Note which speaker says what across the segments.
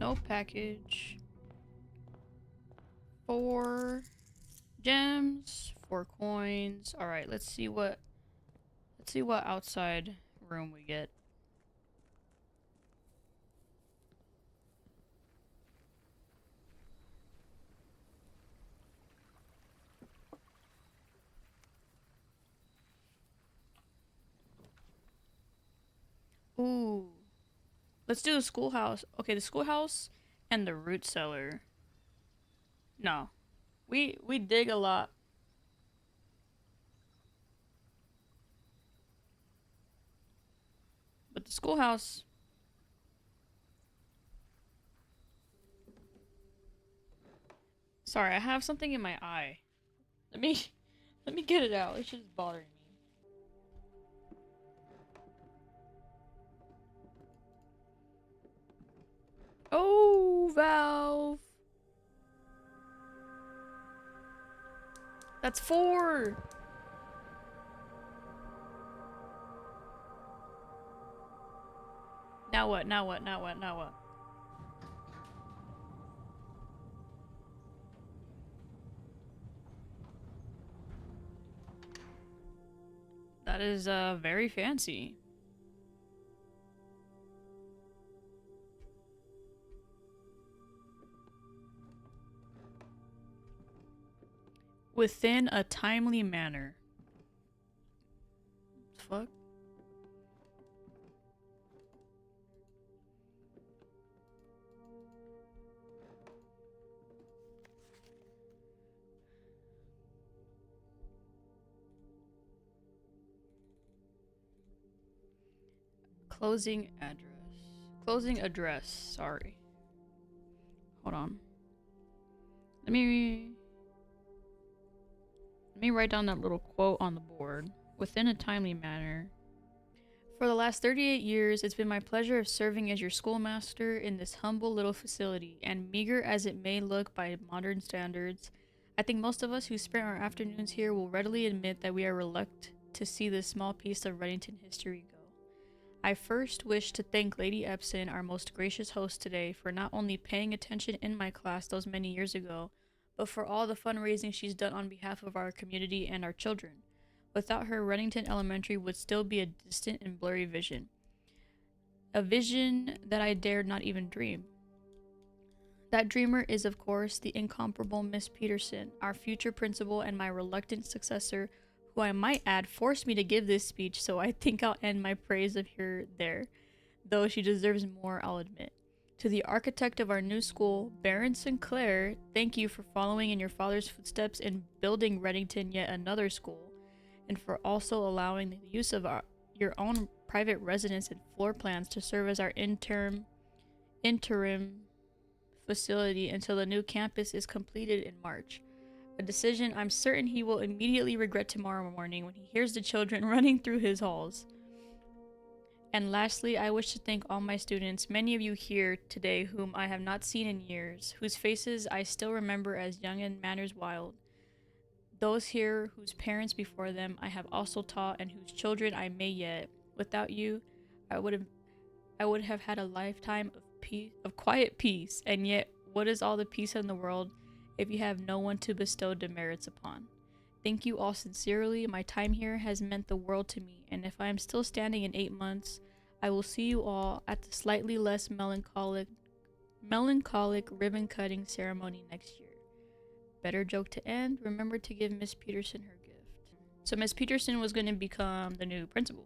Speaker 1: No package. 4 gems, 4 coins. All right, let's see what outside room we get. Ooh. Let's do the schoolhouse. Okay, the schoolhouse and the root cellar. No. We dig a lot. But the schoolhouse. Sorry, I have something in my eye. Let me let me get it out. It's just bothering me. Oh, Valve. That's 4. Now what? Now what? Now what? Now what? That is very fancy. Within a timely manner. Fuck. Closing address. Closing address. Sorry. Hold on. Let me write down that little quote on the board. Within a timely manner. For the last 38 years, it's been my pleasure of serving as your schoolmaster in this humble little facility, and meager as it may look by modern standards, I think most of us who spent our afternoons here will readily admit that we are reluctant to see this small piece of Reddington history go. I first wish to thank Lady Epson, our most gracious host today, for not only paying attention in my class those many years ago, but for all the fundraising she's done on behalf of our community and our children. Without her, Reddington Elementary would still be a distant and blurry vision. A vision that I dared not even dream. That dreamer is, of course, the incomparable Miss Peterson, our future principal and my reluctant successor, who I might add forced me to give this speech, so I think I'll end my praise of her there, though she deserves more, I'll admit. To the architect of our new school, Baron Sinclair, thank you for following in your father's footsteps and building Reddington yet another school, and for also allowing the use of your own private residence and floor plans to serve as our interim facility until the new campus is completed in March. A decision I'm certain he will immediately regret tomorrow morning when he hears the children running through his halls. And lastly, I wish to thank all my students, many of you here today whom I have not seen in years, whose faces I still remember as young and manners wild. Those here whose parents before them I have also taught and whose children I may yet. Without you, I would have had a lifetime of quiet peace, and yet what is all the peace in the world if you have no one to bestow demerits upon? Thank you all sincerely. My time here has meant the world to me, and if I am still standing in 8 months, I will see you all at the slightly less melancholic ribbon cutting ceremony next year. Better joke to end. Remember to give Miss Peterson her gift. So Miss Peterson was going to become the new principal.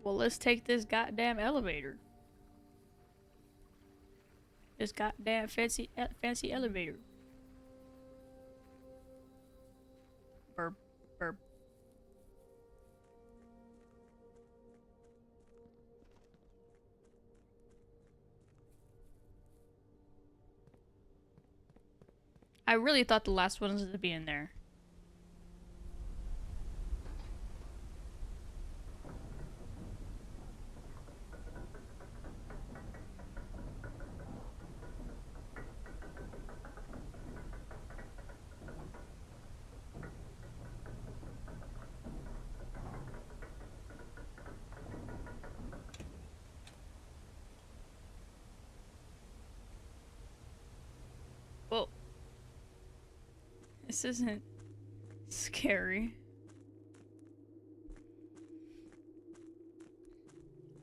Speaker 1: Well, let's take this goddamn elevator. This goddamn fancy elevator. Burp, burp. I really thought the last one was to be in there. This isn't scary.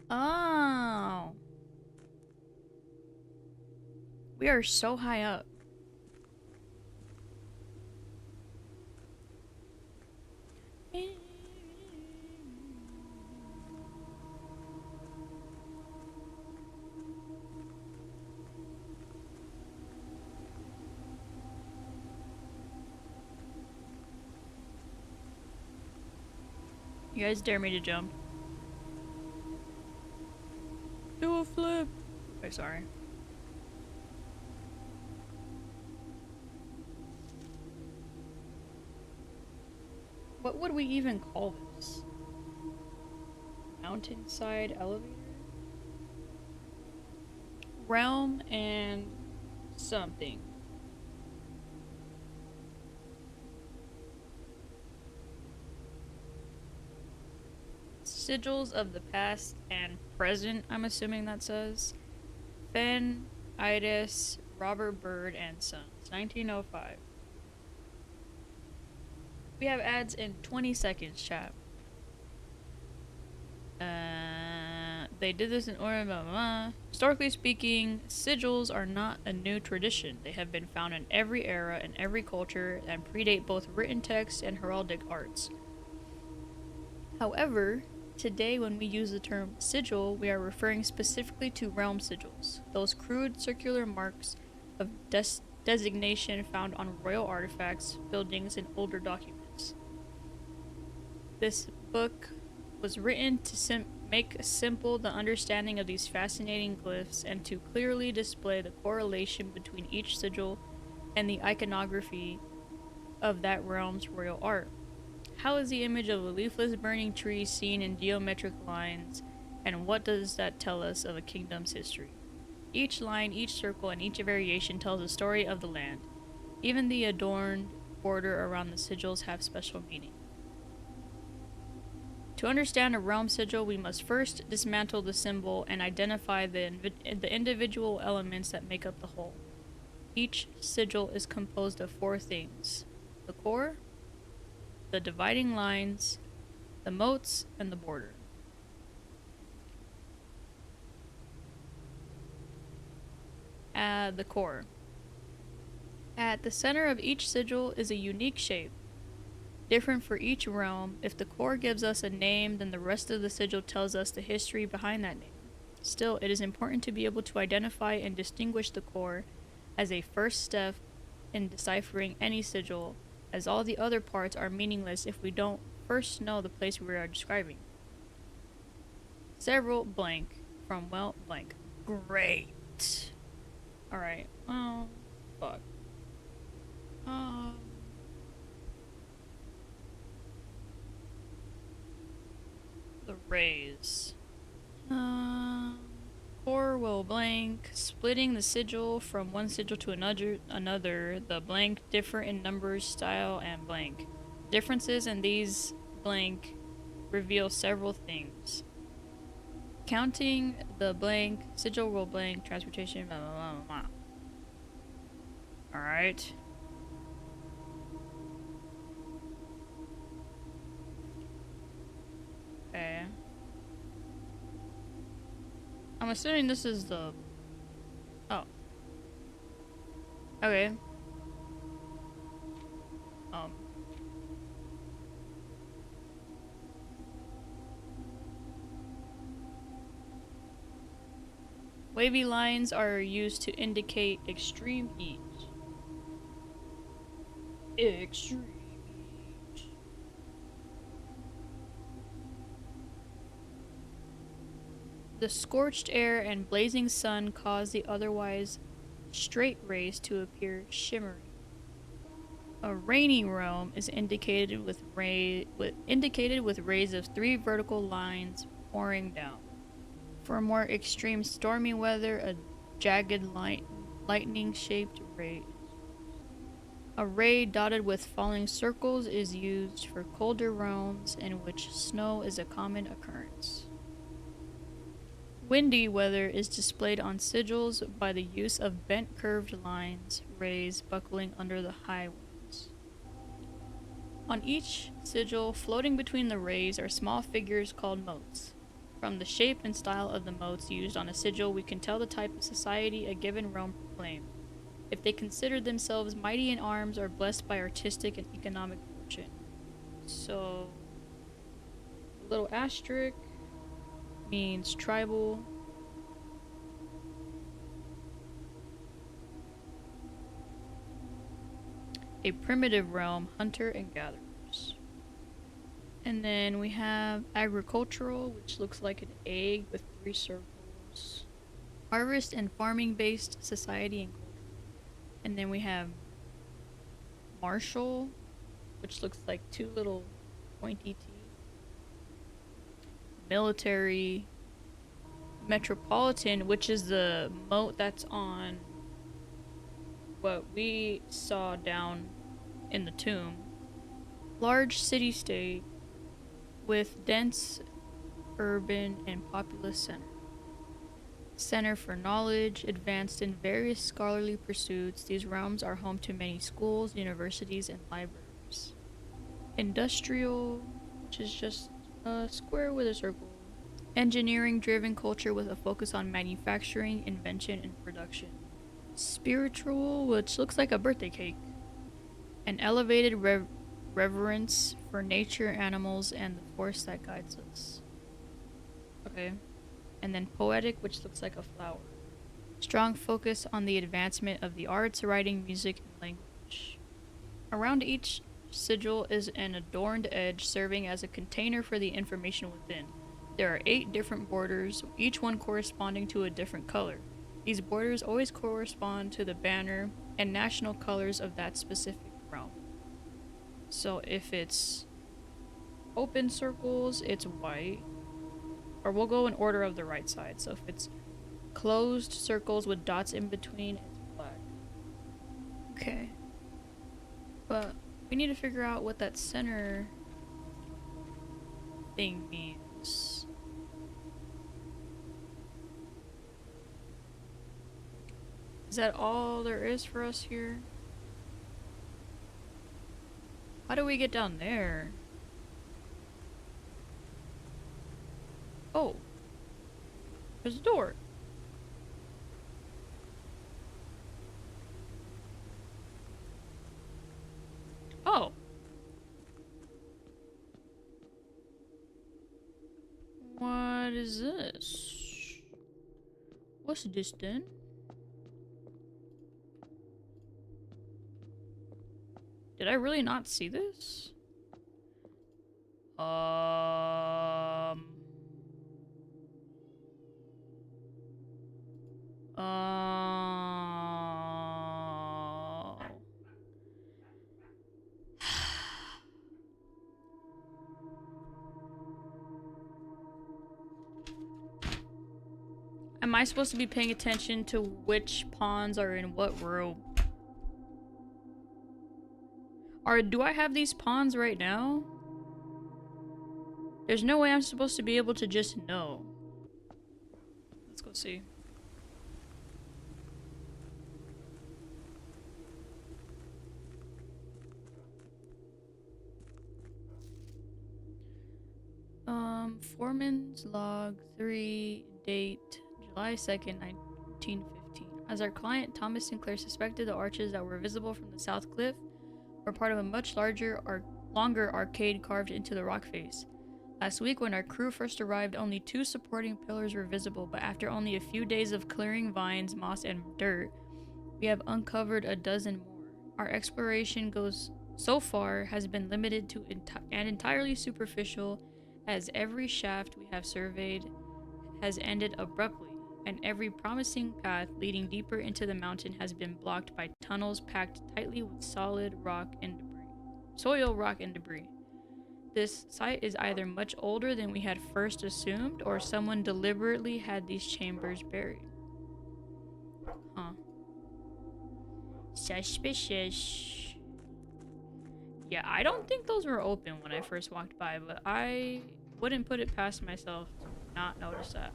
Speaker 1: Oh. We are so high up. You guys dare me to jump? Do a flip. Okay, sorry. What would we even call this? Mountainside elevator? Realm and something. Sigils of the past and present, I'm assuming that says. Fenn, Itis, Robert Byrd, and Sons, 1905. We have ads in 20 seconds, chat. They did this in order, blah, blah, blah. Historically speaking, sigils are not a new tradition. They have been found in every era and every culture and predate both written text and heraldic arts. However, today when we use the term sigil, we are referring specifically to realm sigils, those crude circular marks of designation found on royal artifacts, buildings, and older documents. This book was written to make simple the understanding of these fascinating glyphs and to clearly display the correlation between each sigil and the iconography of that realm's royal art. How is the image of a leafless burning tree seen in geometric lines, and what does that tell us of a kingdom's history? Each line, each circle, and each variation tells a story of the land. Even the adorned border around the sigils have special meaning. To understand a realm sigil, we must first dismantle the symbol and identify the individual elements that make up the whole. Each sigil is composed of 4 things: the core, the dividing lines, the moats, and the border. The core. At the center of each sigil is a unique shape, different for each realm. If the core gives us a name, then the rest of the sigil tells us the history behind that name. Still, it is important to be able to identify and distinguish the core as a first step in deciphering any sigil, as all the other parts are meaningless if we don't first know the place we are describing. Several blank from well blank. Great. Alright. Oh, fuck. The rays. Core will blank, splitting the sigil from one sigil to another. The blank differ in numbers, style, and blank. Differences in these blank reveal several things. Counting the blank, sigil will blank, transportation, blah blah blah blah. Alright. Okay. I'm assuming this is the... Oh. Okay. Wavy lines are used to indicate extreme heat. Extreme heat. The scorched air and blazing sun cause the otherwise straight rays to appear shimmering. A rainy realm is indicated with rays of 3 vertical lines pouring down. For more extreme stormy weather, a jagged lightning-shaped ray. A ray dotted with falling circles is used for colder realms in which snow is a common occurrence. Windy weather is displayed on sigils by the use of bent curved lines, rays buckling under the high winds. On each sigil, floating between the rays, are small figures called motes. From the shape and style of the motes used on a sigil, we can tell the type of society a given realm proclaimed, if they consider themselves mighty in arms or blessed by artistic and economic fortune. So, the little asterisk means tribal. A primitive realm, hunter and gatherers. And then we have agricultural, which looks like an egg with 3 circles. Harvest and farming based society and culture. And then we have martial, which looks like 2 little pointy teeth. Military. Metropolitan, which is the moat that's on what we saw down in the tomb. Large city-state with dense urban and populous center. Center for knowledge, advanced in various scholarly pursuits, these realms are home to many schools, universities, and libraries. Industrial, which is just a square with a circle. Engineering-driven culture with a focus on manufacturing, invention, and production. Spiritual, which looks like a birthday cake. An elevated reverence for nature, animals, and the force that guides us. Okay. And then poetic, which looks like a flower. Strong focus on the advancement of the arts, writing, music, and language. Around each sigil is an adorned edge serving as a container for the information within. There are 8 different borders, each one corresponding to a different color. These borders always correspond to the banner and national colors of that specific realm. So if it's open circles, it's white. Or we'll go in order of the right side. So if it's closed circles with dots in between, it's black. Okay. But we need to figure out what that center thing means. Is that all there is for us here? How do we get down there? Oh. There's a door. Oh. What is this? What's this then? Did I really not see this? Am I supposed to be paying attention to which pawns are in what row? Or do I have these pawns right now? There's no way I'm supposed to be able to just know. Let's go see. Foreman's log 3, date July 2nd, 1915. As our client Thomas Sinclair suspected, the arches that were visible from the south cliff were part of a much longer arcade carved into the rock face. Last week, when our crew first arrived, only 2 supporting pillars were visible, but after only a few days of clearing vines, moss, and dirt, we have uncovered a dozen more. Our exploration so far has been limited to and entirely superficial, as every shaft we have surveyed has ended abruptly, and every promising path leading deeper into the mountain has been blocked by tunnels packed tightly with soil, rock, and debris. This site is either much older than we had first assumed, or someone deliberately had these chambers buried. Huh. Suspicious. Yeah, I don't think those were open when I first walked by, but I wouldn't put it past myself to not notice that.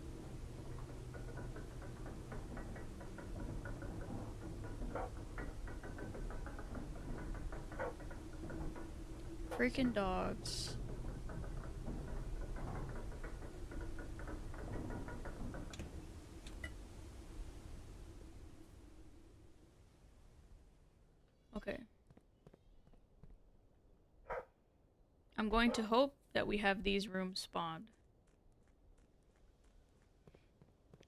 Speaker 1: freaking dogs. Okay. I'm going to hope that we have these rooms spawned.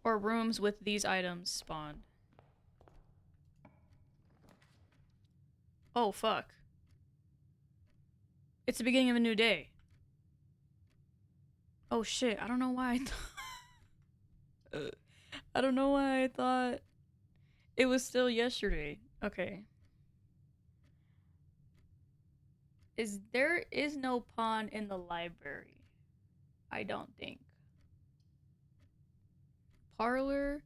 Speaker 1: Or rooms with these items spawned. Oh, fuck. It's the beginning of a new day. Oh shit, I don't know why I don't know why I thought it was still yesterday. Okay. There is no pawn in the library. I don't think. Parlor.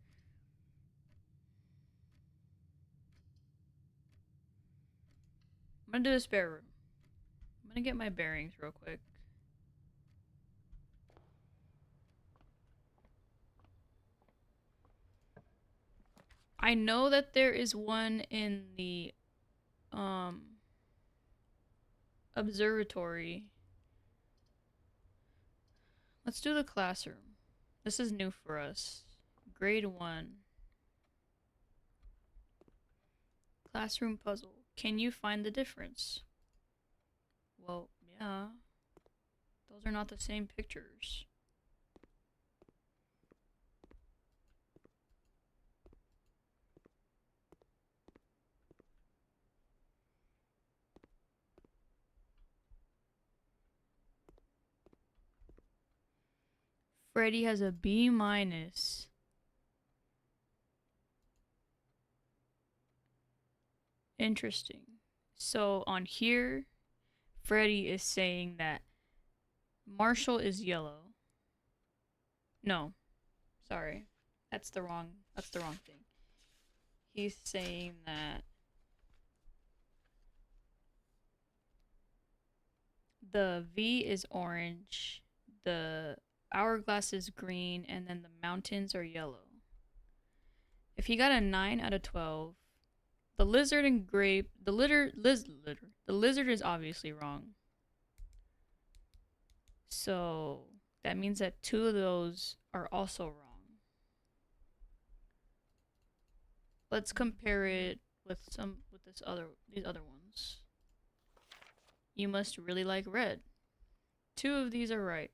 Speaker 1: I'm gonna do the spare room. I'm gonna get my bearings real quick. I know that there is one in the observatory. Let's do the classroom. This is new for us. Grade 1. Classroom puzzle. Can you find the difference? Well, yeah. Those are not the same pictures. Freddy has a B minus. Interesting. So on here, Freddy is saying that Marshall is yellow. No, sorry. That's the wrong thing. He's saying that the V is orange, the hourglass is green, and then the mountains are yellow. If he got a 9 out of 12, the lizard and grape, the lizard is obviously wrong. So that means that 2 of those are also wrong. Let's compare it with these other ones. You must really like red. 2 of these are right.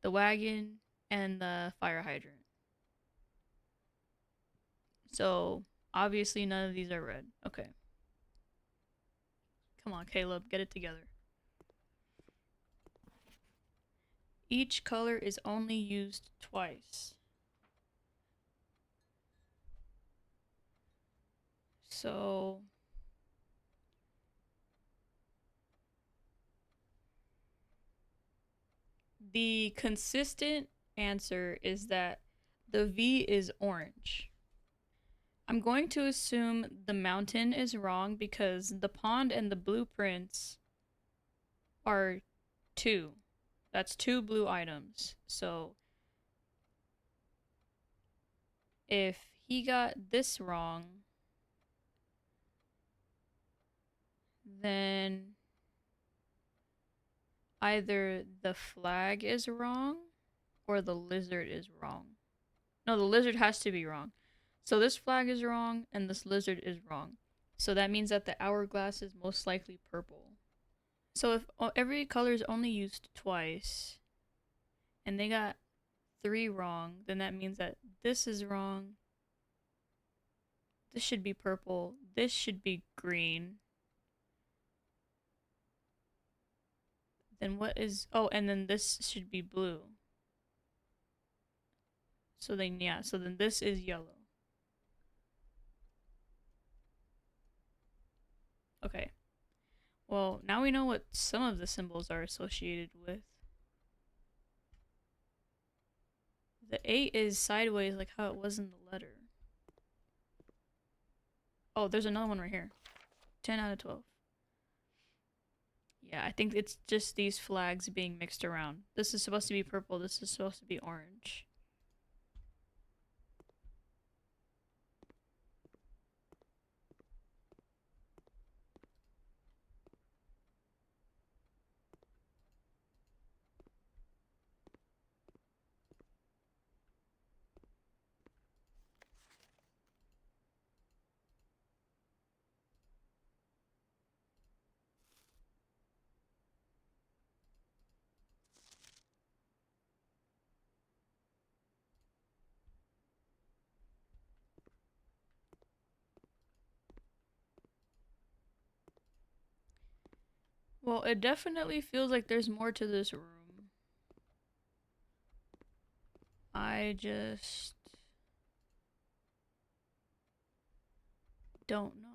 Speaker 1: The wagon and the fire hydrant. So obviously none of these are red. Okay. Come on, Caleb, get it together. Each color is only used twice. So the consistent answer is that the V is orange. I'm going to assume the mountain is wrong because the pond and the blueprints are 2. That's 2 blue items. So if he got this wrong, then either the flag is wrong or the lizard is wrong. No, the lizard has to be wrong. So this flag is wrong and this lizard is wrong. So that means that the hourglass is most likely purple. So if every color is only used twice and they got 3 wrong, then that means that this is wrong. This should be purple. This should be green. Then what is... Oh, and then this should be blue. So then, yeah. So then this is yellow. Okay. Well, now we know what some of the symbols are associated with. The 8 is sideways like how it was in the letter. Oh, there's another one right here. 10 out of 12. Yeah, I think it's just these flags being mixed around. This is supposed to be purple, this is supposed to be orange. Well, it definitely feels like there's more to this room. I just don't know.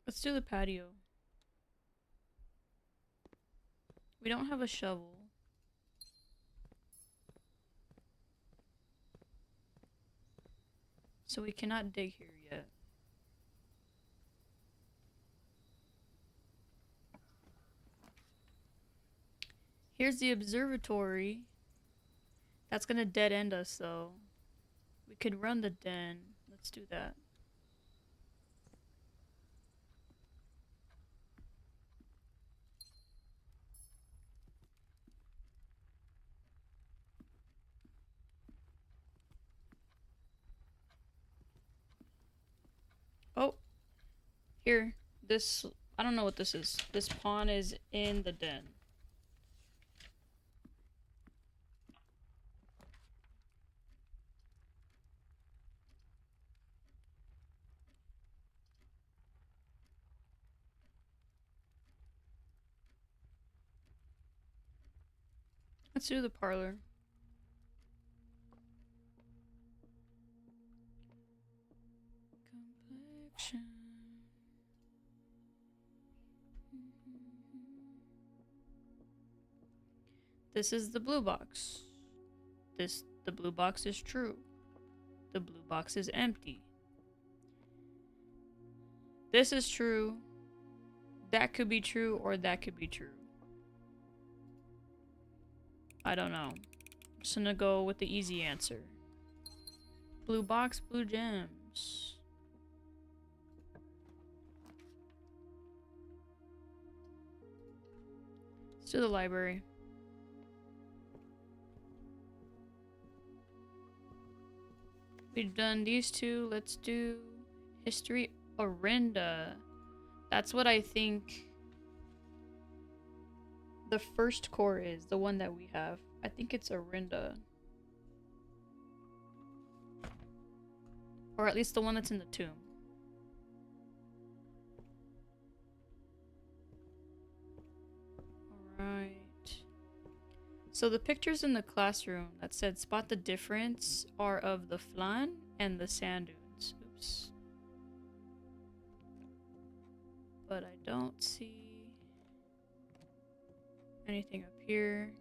Speaker 1: Let's do the patio. We don't have a shovel. So we cannot dig here yet. Here's the observatory. That's gonna dead end us though. We could run the den. Let's do that. Oh, here. This, I don't know what this is. This pawn is in the den. Let's do the parlor. Complexion. This is the blue box. The blue box is true. The blue box is empty. This is true. That could be true, or that could be true. I don't know. I'm just gonna go with the easy answer. Blue box, blue gems. Let's do the library. We've done these two. Let's do history Orinda. That's what I think the first core is, the one that we have. I think it's Orinda. Or at least the one that's in the tomb. Alright. So the pictures in the classroom that said spot the difference are of the flan and the sand dunes. Oops. But I don't see anything up here.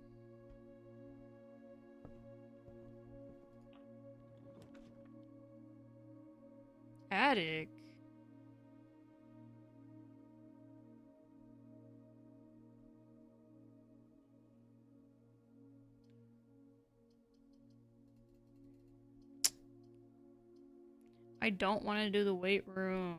Speaker 1: Attic. I don't want to do the weight room.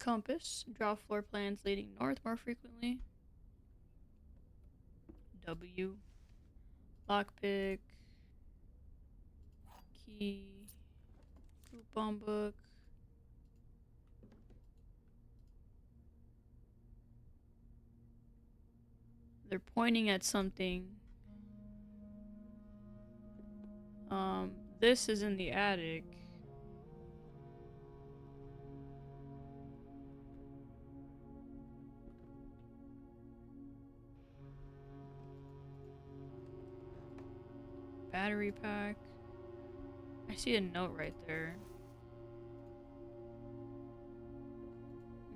Speaker 1: Compass. Draw floor plans leading north more frequently. W. Lockpick. Key. Coupon book. They're pointing at something. This is in the attic. Battery pack. I see a note right there.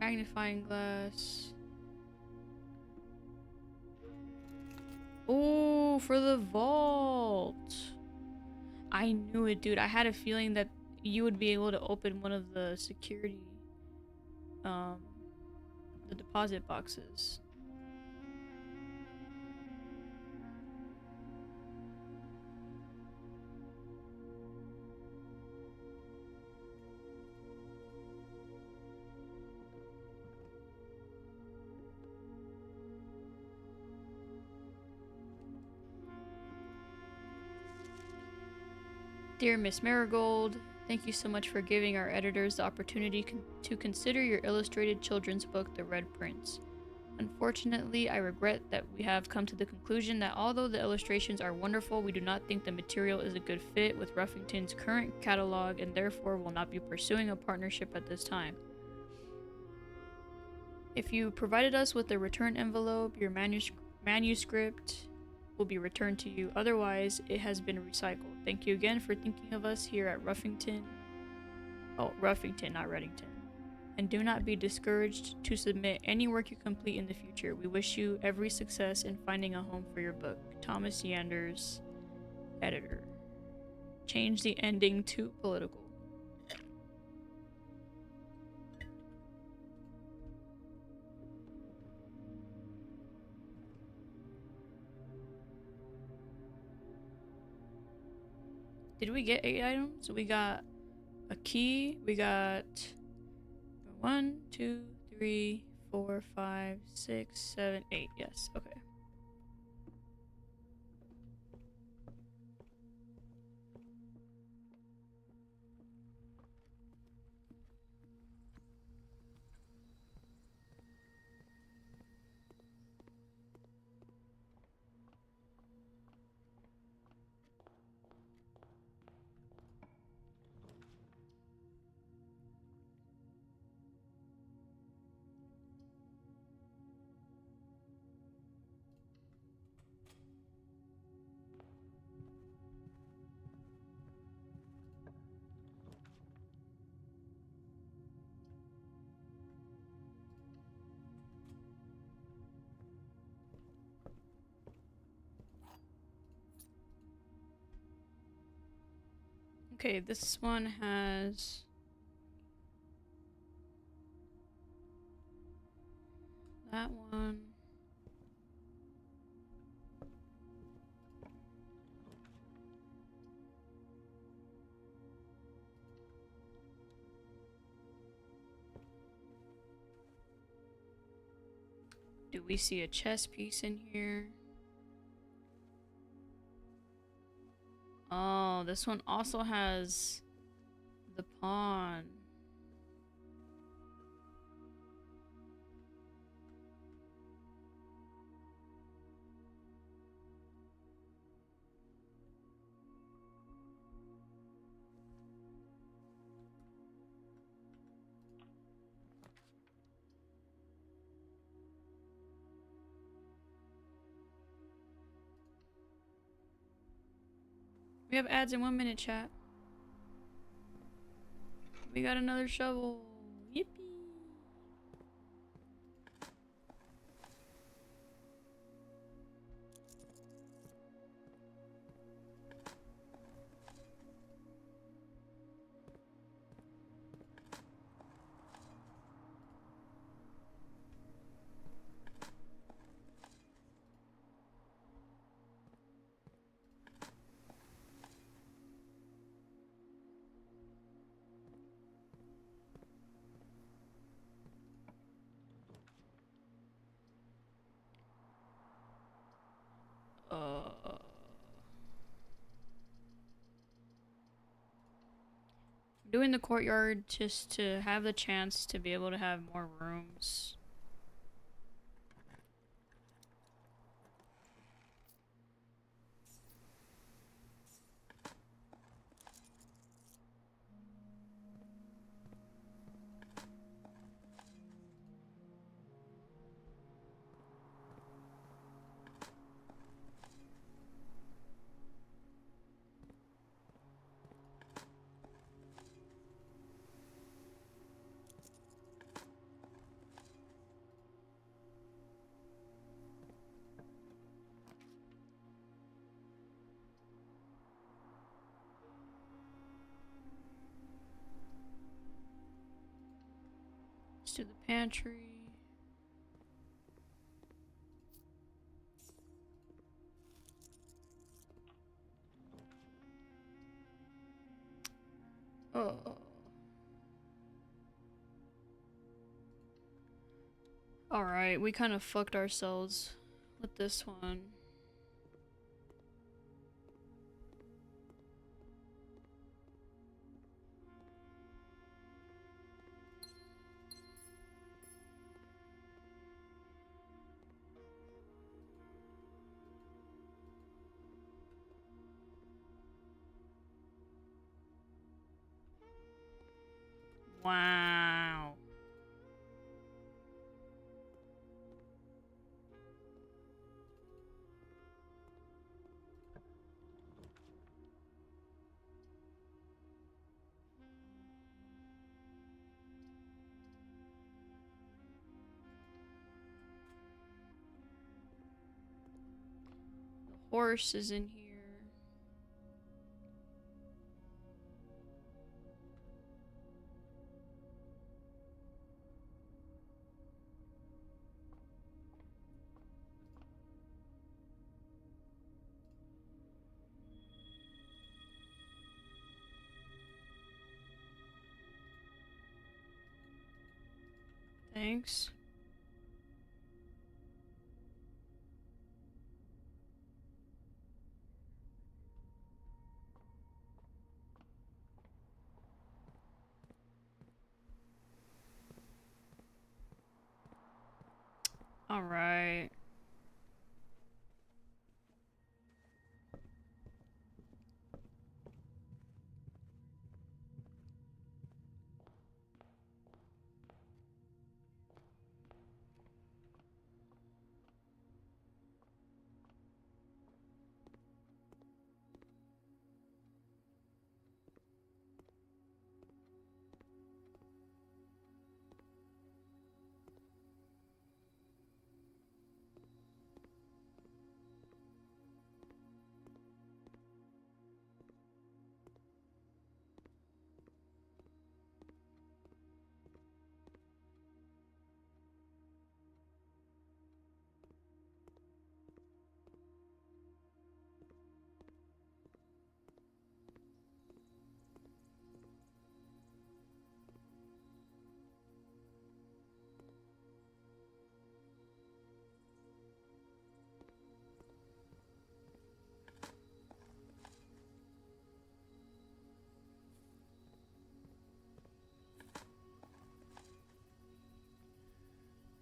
Speaker 1: Magnifying glass. Oh, for the vault. I knew it, dude. I had a feeling that you would be able to open one of the security, the deposit boxes. Dear Miss Marigold, thank you so much for giving our editors the opportunity to consider your illustrated children's book, The Red Prince. Unfortunately, I regret that we have come to the conclusion that although the illustrations are wonderful, we do not think the material is a good fit with Ruffington's current catalog and therefore will not be pursuing a partnership at this time. If you provided us with a return envelope, your manuscript will be returned to you. Otherwise, it has been recycled. Thank you again for thinking of us here at Ruffington. Oh, Ruffington, not Reddington. And do not be discouraged to submit any work you complete in the future. We wish you every success in finding a home for your book. Thomas Yanders, editor. Change the ending to political. Did we get 8 items? We got a key. We got 1, 2, 3, 4, 5, 6, 7, 8. Yes, okay. Okay, this one has that one. Do we see a chess piece in here? Oh, this one also has the pawn. We have ads in 1 minute, chat. We got another shovel. Yippee. Doing the courtyard just to have the chance to be able to have more rooms. Let's do the pantry. Oh. Alright, we kind of fucked ourselves with this one. Wow. The horse is in here. Thanks. Alright.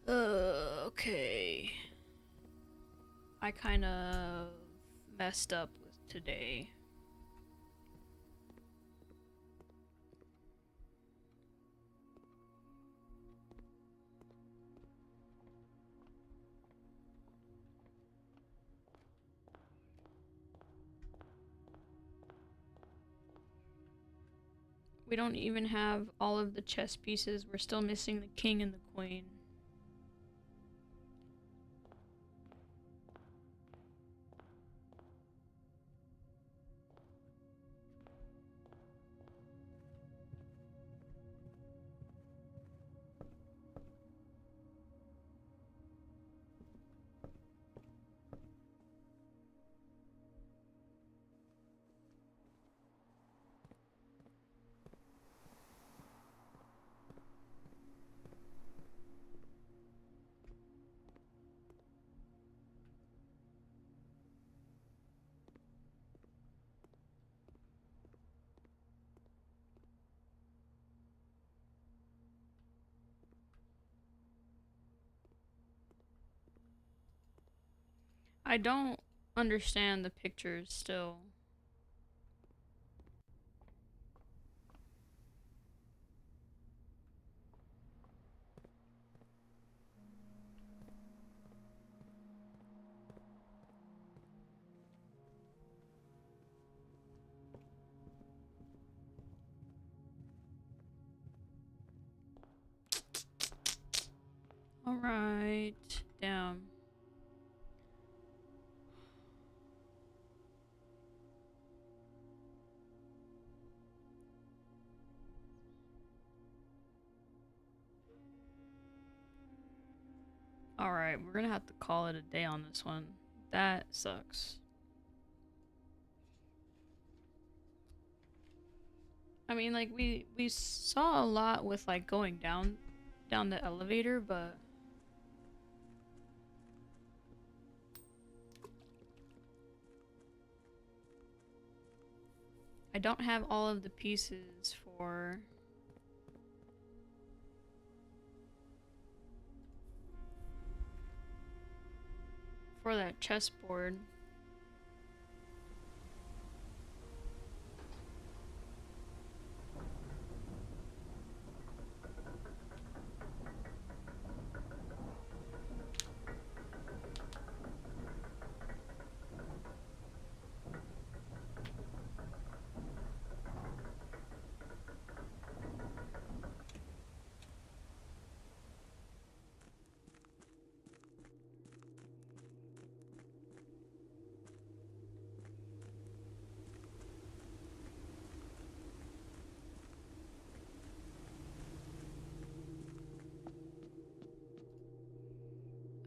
Speaker 1: Okay. I kind of messed up with today. We don't even have all of the chess pieces. We're still missing the king and the queen. I don't understand the pictures still. Alright. Damn. Alright, we're gonna have to call it a day on this one. That sucks. I mean, like, we saw a lot with, like, going down the elevator, but I don't have all of the pieces for that chessboard.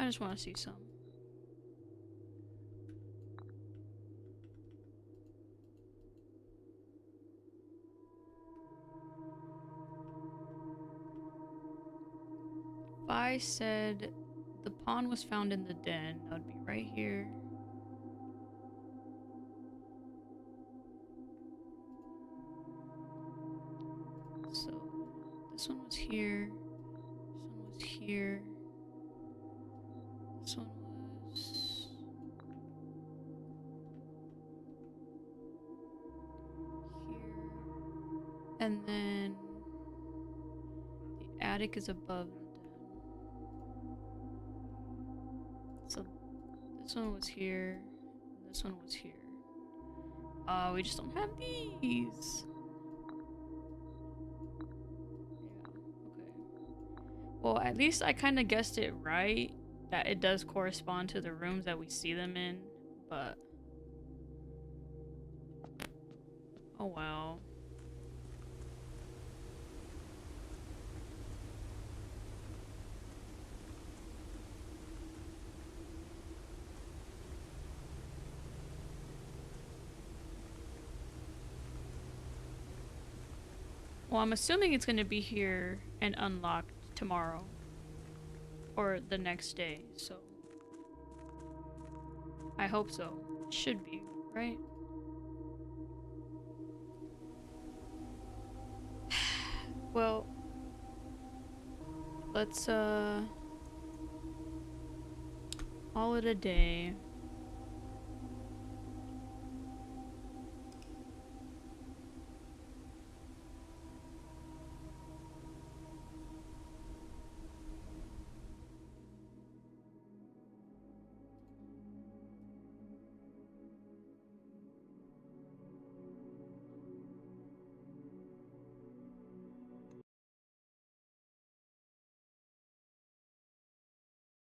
Speaker 1: I just want to see some. If I said the pawn was found in the den, that would be right here. So this one was here. This one was here. This one was here. And then the attic is above the den. So this one was here. And this one was here. We just don't have these. Yeah, okay. Well, at least I kind of guessed it right. That it does correspond to the rooms that we see them in, but... Oh, wow. Well, I'm assuming it's going to be here and unlocked tomorrow. Or the next day, so... I hope so. It should be, right? Well... Let's, call it a day.